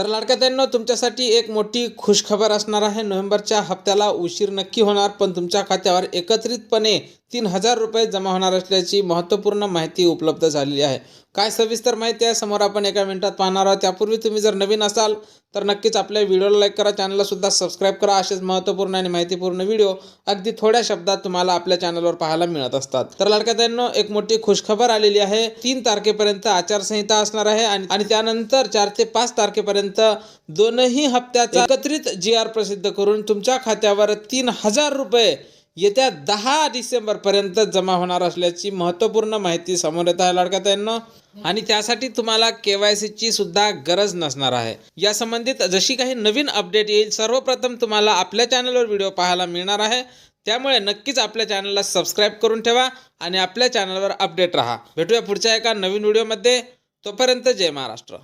तर लाडक्याताईंनो, तुमच्यासाठी एक मोठी खुशखबर असणार आहे। नोव्हेंबरच्या हप्त्याला उशीर नक्की होणार, पण तुमच्या खात्यावर एकत्रितपणे 3000 रुपये जमा होणार असल्याची महत्त्वपूर्ण माहिती उपलब्ध झालेली आहे। काय सविस्तर माहिती आहे समोर आपण एका मिनिटात पाहणार आहोत। त्यापूर्वी तुम्ही जर नवीन असाल तर नक्कीच आपल्या व्हिडिओला लाईक करा, चॅनलला सुद्धा सबस्क्राईब करा। असेच महत्त्वपूर्ण आणि माहितीपूर्ण व्हिडिओ अगदी थोड्या शब्दात तुम्हाला आपल्या चॅनलवर पाहायला मिळत असतात। तर लाडक्याताईंनो, एक मोठी खुशखबर आलेली आहे। 3 तारखेपर्यंत आचारसंहिता असणार आहे आणि त्यानंतर 4 ते 5 तारखेपर्यंत दोनही हप्त्याचा एकत्रित GR प्रसिद्ध करून तुमच्या खात्यावर 3000 रुपये येत्या 10 डिसेंबर पर्यंत जमा होणार असल्याची महत्त्वपूर्ण माहिती समोर येत आहे लाडक्याताईंनो। आणि त्यासाठी तुम्हाला KYC ची सुद्धा गरज नसणार आहे। या संबंधित जशी काही नवीन अपडेट येईल सर्वप्रथम तुम्हाला आपल्या चॅनलवर व्हिडिओ पाहायला मिळणार आहे। त्यामुळे नक्कीच आपल्या चॅनलला सबस्क्राईब करून ठेवा आणि आपल्या चॅनलवर अपडेट रहा। भेटूया पुढच्या एका नवीन व्हिडिओमध्ये। तोपर्यंत जय महाराष्ट्र।